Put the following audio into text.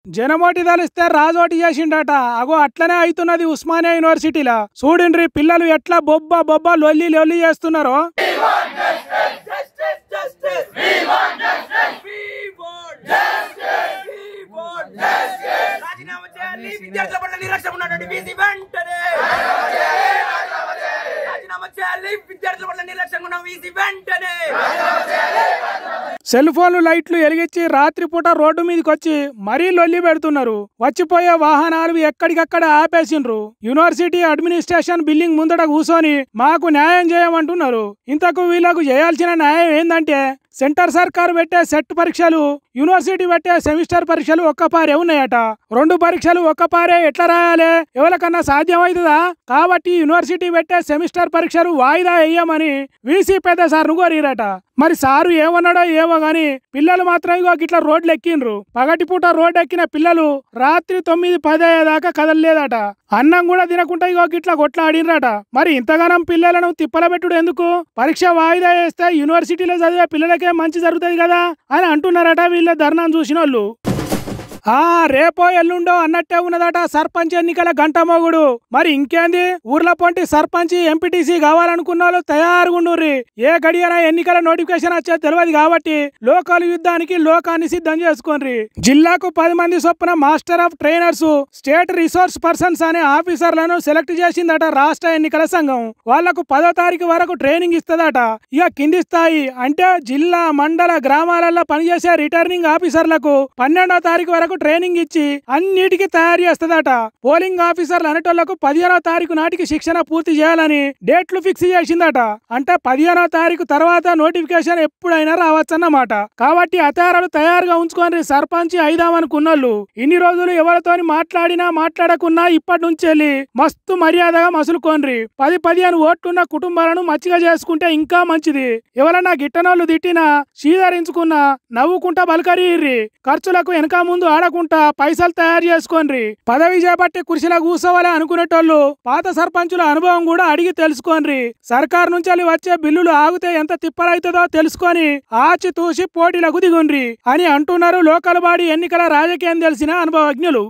జనమోటి తలిస్తే రాజోటి చేసిండట. అగో అట్లనే అవుతున్నది ఉస్మానియా యూనివర్సిటీలా. చూడండి పిల్లలు ఎట్లా బొబ్బ బొబ్బ లొల్లి లొల్లి చేస్తున్నారో. సెల్ ఫోన్లు లైట్లు ఎలిగించి రాత్రిపూట రోడ్డు మీదకి వచ్చి మరీ లొల్లి పెడుతున్నారు. వచ్చిపోయే వాహనాలు ఎక్కడికక్కడ ఆపేసిండ్రు. యూనివర్సిటీ అడ్మినిస్ట్రేషన్ బిల్డింగ్ ముందట కూర్చొని మాకు న్యాయం చేయమంటున్నారు. ఇంతకు వీళ్ళకు చేయాల్సిన న్యాయం ఏందంటే సెంటర్ సర్కారు పెట్టే సెట్ పరీక్షలు, యూనివర్సిటీ పెట్టే సెమిస్టర్ పరీక్షలు ఒక్కపారే ఉన్నాయట. 2 పరీక్షలు ఒక్కపారే ఎట్లా రాయాలి? ఎవరికన్నా సాధ్యమవుతుందా? కాబట్టి యూనివర్సిటీ పెట్టే సెమిస్టర్ పరీక్షలు వాయిదా వేయమని వీసీ పెద్ద సార్ను కోరిరట. మరి సారు ఏమన్నాడో ఏమో గాని పిల్లలు మాత్రం ఇట్లా రోడ్లు ఎక్కిండ్రు. పగటిపూట రోడ్డు ఎక్కిన పిల్లలు రాత్రి 9-10 అయ్యేదాకా కదలలేదట. అన్నం కూడా తినకుండా ఇట్లా కొట్లాడినరట. మరి ఇంతగానం పిల్లలను తిప్పలబెట్టుడు ఎందుకు? పరీక్ష వాయిదా వేస్తే యూనివర్సిటీలో చదివే పిల్లలకే మంచి జరుగుతుంది కదా అని అంటున్నారట వీళ్ళ ధర్నాను చూసిన వాళ్ళు. రేపో ఎల్లుండో అన్నట్టే ఉన్నదట సర్పంచ్ ఎన్నికల గంట మోగుడు. మరి ఇంకేంది, ఊర్ల పొంటి సర్పంచ్ ఎంపీటీసీ కావాలనుకున్న వాళ్ళు తయారుగుండుర్రి. ఏ గడియన ఎన్నికల నోటిఫికేషన్ వచ్చేది తెలియదు కాబట్టి లోకల్ యుద్ధానికి లోకాన్ని సిద్ధం చేసుకోండి. జిల్లాకు 10 మంది చొప్పున master of trainers, state resource persons అనే ఆఫీసర్లను సెలెక్ట్ చేసిందట రాష్ట్ర ఎన్నికల సంఘం. వాళ్లకు 10వ తారీఖు వరకు ట్రైనింగ్ ఇస్తదట. ఇక కింది స్థాయి అంటే జిల్లా, మండల, గ్రామాలలో పనిచేసే రిటర్నింగ్ ఆఫీసర్లకు 12వ తారీఖు వరకు ట్రైనింగ్ ఇచ్చి అన్నిటికీ తయారు చేస్తదట. పోలింగ్ ఆఫీసర్లు అనేటోళ్లకు 15వ తారీఖు నాటికి శిక్షణ పూర్తి చేయాలని డేట్లు ఫిక్స్ చేసిందట. అంటే 15వ తారీఖు తర్వాత నోటిఫికేషన్ ఎప్పుడైనా రావచ్చన్నమాట. కాబట్టి అతయారాలు తయారుగా ఉంచుకొని సర్పంచ్ అయిదామనుకున్నోళ్ళు ఇన్ని రోజులు ఎవరితోని మాట్లాడినా మాట్లాడకున్నా ఇప్పటి నుంచి వెళ్ళి మస్తు మర్యాదగా మసులుకోండ్రి. 10-15 ఓట్లున్న కుటుంబాలను మచ్చిగా చేసుకుంటే ఇంకా మంచిది. ఎవరన్నా గిట్టనోళ్ళు తిట్టినా చీదరించుకున్నా నవ్వుకుంటా బలకరీర్రి. ఖర్చులకు వెనక ముందు ఆడకుంటా పైసలు తయారు చేసుకోండి. పదవి చేపట్టి కుర్చీలో కూర్చోవాలి అనుకునేటోళ్ళు పాత సర్పంచుల అనుభవం కూడా అడిగి తెలుసుకోండి. సర్కారు నుంచి వచ్చే బిల్లులు ఆగితే ఎంత తిప్పలైతుందో తెలుసుకొని ఆచి తూసి పోటీలకు దిగుండ్రి అని అంటున్నారు లోకల్ బాడీ ఎన్నికల రాజకీయం తెలిసిన అనుభవజ్ఞులు.